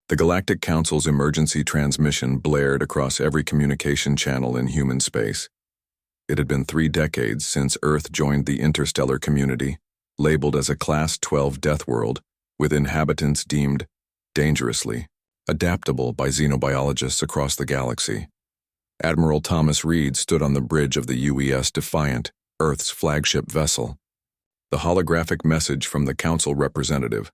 The Galactic Council's emergency transmission blared across every communication channel in human space. It had been 3 decades since Earth joined the interstellar community, labeled as a Class 12 death world, with inhabitants deemed dangerously adaptable by xenobiologists across the galaxy. Admiral Thomas Reed stood on the bridge of the UES Defiant, Earth's flagship vessel. The holographic message from the Council representative,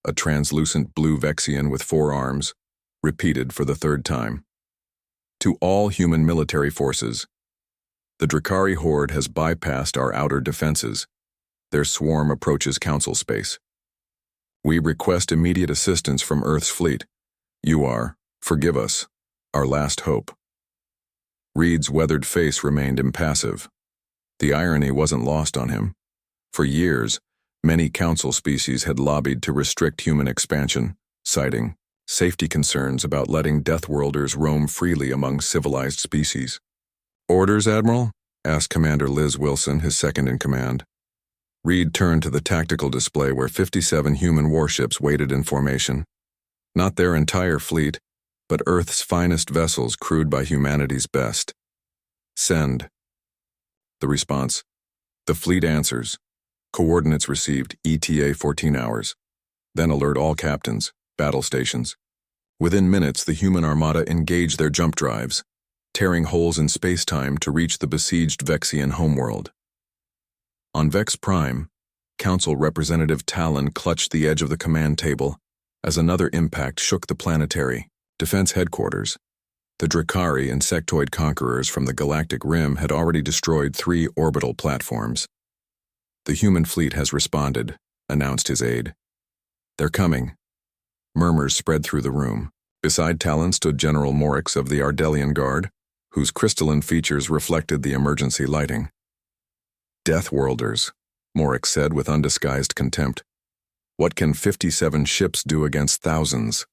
a translucent blue Vexian with 4 arms, repeated for the 3rd time. To all human military forces, the Drakari horde has bypassed our outer defenses. Their swarm approaches Council space. We request immediate assistance from Earth's fleet. You are, forgive us, our last hope. Reed's weathered face remained impassive. The irony wasn't lost on him. For years, many Council species had lobbied to restrict human expansion, citing safety concerns about letting Deathworlders roam freely among civilized species. "Orders, Admiral?" asked Commander Liz Wilson, his second-in-command. Reed turned to the tactical display where 57 human warships waited in formation. Not their entire fleet, but Earth's finest vessels crewed by humanity's best. "Send." The response: "The fleet answers. Coordinates received, ETA 14 hours. Then alert all captains, battle stations." Within minutes, the human armada engaged their jump drives, tearing holes in space-time to reach the besieged Vexian homeworld. On Vex Prime, Council Representative Talon clutched the edge of the command table as another impact shook the planetary defense headquarters. The Drakari insectoid conquerors from the galactic rim had already destroyed 3 orbital platforms. "The human fleet has responded," announced his aide. "They're coming." Murmurs spread through the room. Beside Talon stood General Morix of the Ardelian Guard, whose crystalline features reflected the emergency lighting. "Deathworlders," Morix said with undisguised contempt. "What can 57 ships do against thousands?"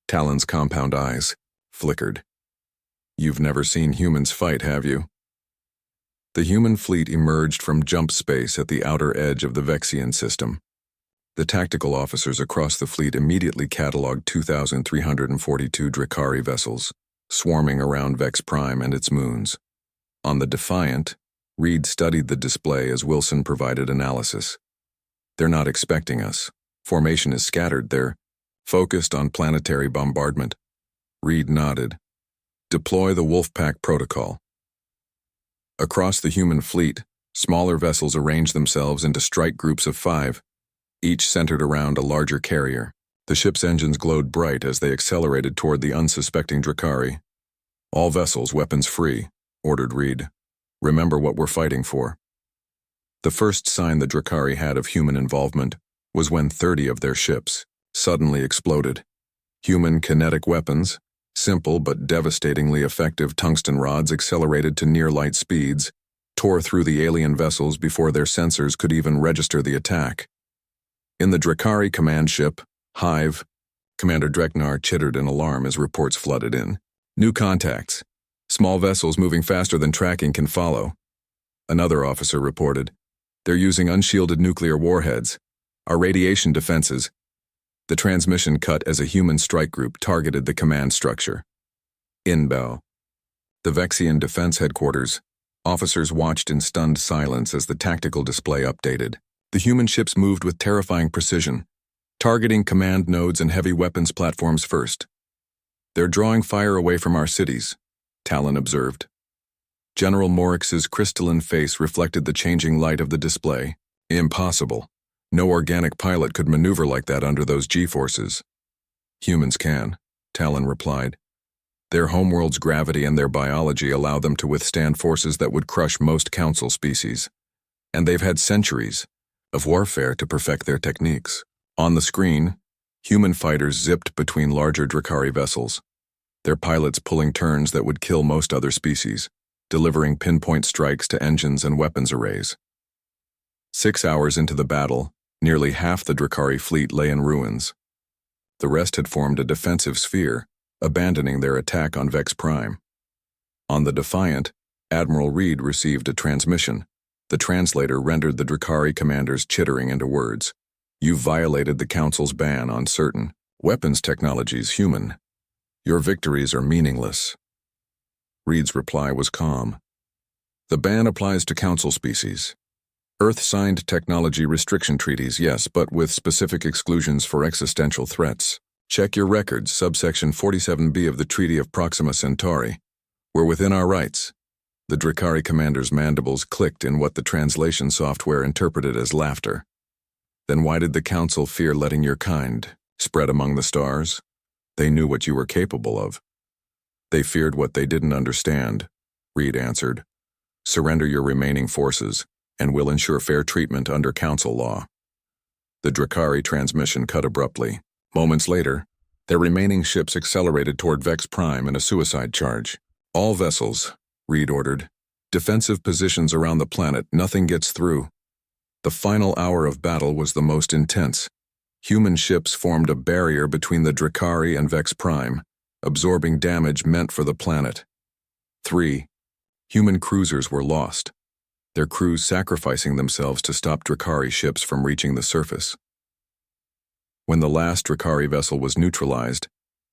Talon's compound eyes flickered. "You've never seen humans fight, have you?" The human fleet emerged from jump space at the outer edge of the Vexian system. The tactical officers across the fleet immediately cataloged 2,342 Drakari vessels, swarming around Vex Prime and its moons. On the Defiant, Reed studied the display as Wilson provided analysis. "They're not expecting us. Formation is scattered. They're focused on planetary bombardment." Reed nodded. "Deploy the Wolfpack protocol." Across the human fleet, smaller vessels arranged themselves into strike groups of 5, each centered around a larger carrier. The ship's engines glowed bright as they accelerated toward the unsuspecting Drakari. "All vessels weapons free," ordered Reed. "Remember what we're fighting for." The first sign the Drakari had of human involvement was when 30 of their ships suddenly exploded. Human kinetic weapons, simple but devastatingly effective tungsten rods accelerated to near-light speeds, tore through the alien vessels before their sensors could even register the attack. In the Drakari command ship, Hive, Commander Dreknar chittered in alarm as reports flooded in. "New contacts. Small vessels moving faster than tracking can follow." Another officer reported, "They're using unshielded nuclear warheads. Our radiation defenses." The transmission cut as a human strike group targeted the command structure. Inbow. The Vexian Defense Headquarters. Officers watched in stunned silence as the tactical display updated. The human ships moved with terrifying precision, targeting command nodes and heavy weapons platforms first. "They're drawing fire away from our cities," Talon observed. General Morix's crystalline face reflected the changing light of the display. "Impossible. No organic pilot could maneuver like that under those G-forces." "Humans can," Talon replied. "Their homeworld's gravity and their biology allow them to withstand forces that would crush most Council species. And they've had centuries of warfare to perfect their techniques." On the screen, human fighters zipped between larger Drakari vessels, their pilots pulling turns that would kill most other species, delivering pinpoint strikes to engines and weapons arrays. 6 hours into the battle, nearly half the Drakari fleet lay in ruins. The rest had formed a defensive sphere, abandoning their attack on Vex Prime. On the Defiant, Admiral Reed received a transmission. The translator rendered the Drakari commanders chittering into words. "You've violated the Council's ban on certain Weapons technology's human. Your victories are meaningless. Reed's reply was calm. The ban applies to Council species. Earth signed technology restriction treaties, yes, but with specific exclusions for existential threats. Check your records, subsection 47B of the Treaty of Proxima Centauri. We're within our rights. The Drakari commander's mandibles clicked in what the translation software interpreted as laughter. Then why did the Council fear letting your kind spread among the stars? They knew what you were capable of. They feared what they didn't understand, Reed answered. Surrender your remaining forces, and we'll ensure fair treatment under Council law. The Drakari transmission cut abruptly. Moments later, their remaining ships accelerated toward Vex Prime in a suicide charge. All vessels, Reed ordered. Defensive positions around the planet, nothing gets through. The final hour of battle was the most intense. Human ships formed a barrier between the Drakari and Vex Prime, absorbing damage meant for the planet. 3. Human cruisers were lost, their crews sacrificing themselves to stop Drakari ships from reaching the surface. When the last Drakari vessel was neutralized,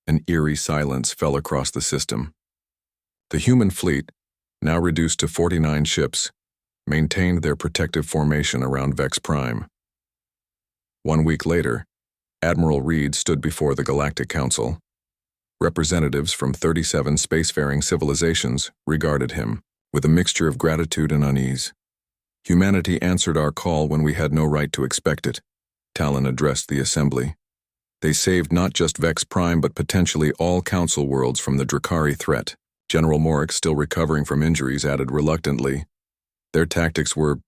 an eerie silence fell across the system. The human fleet, now reduced to 49 ships, maintained their protective formation around Vex Prime. 1 week later, Admiral Reed stood before the Galactic Council. Representatives from 37 spacefaring civilizations regarded him with a mixture of gratitude and unease. Humanity answered our call when we had no right to expect it, Talon addressed the assembly. They saved not just Vex Prime but potentially all Council worlds from the Drakari threat. General Morix, still recovering from injuries, added reluctantly, their tactics were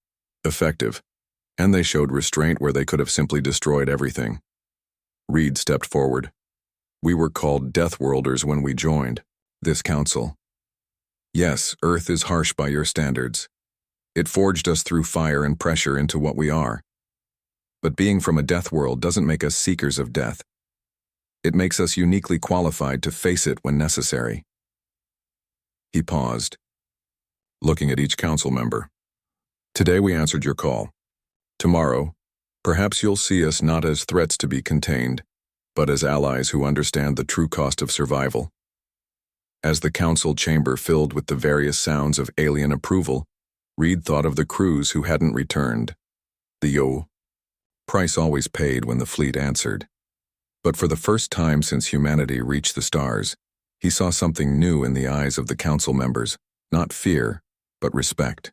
effective, and they showed restraint where they could have simply destroyed everything. Reed stepped forward. We were called Deathworlders when we joined this council. Yes, Earth is harsh by your standards. It forged us through fire and pressure into what we are. But being from a death world doesn't make us seekers of death. It makes us uniquely qualified to face it when necessary. He paused, looking at each council member. Today we answered your call. Tomorrow, perhaps you'll see us not as threats to be contained, but as allies who understand the true cost of survival. As the council chamber filled with the various sounds of alien approval, Reed thought of the crews who hadn't returned. The price always paid when the fleet answered. But for the first time since humanity reached the stars, he saw something new in the eyes of the council members, not fear, but respect.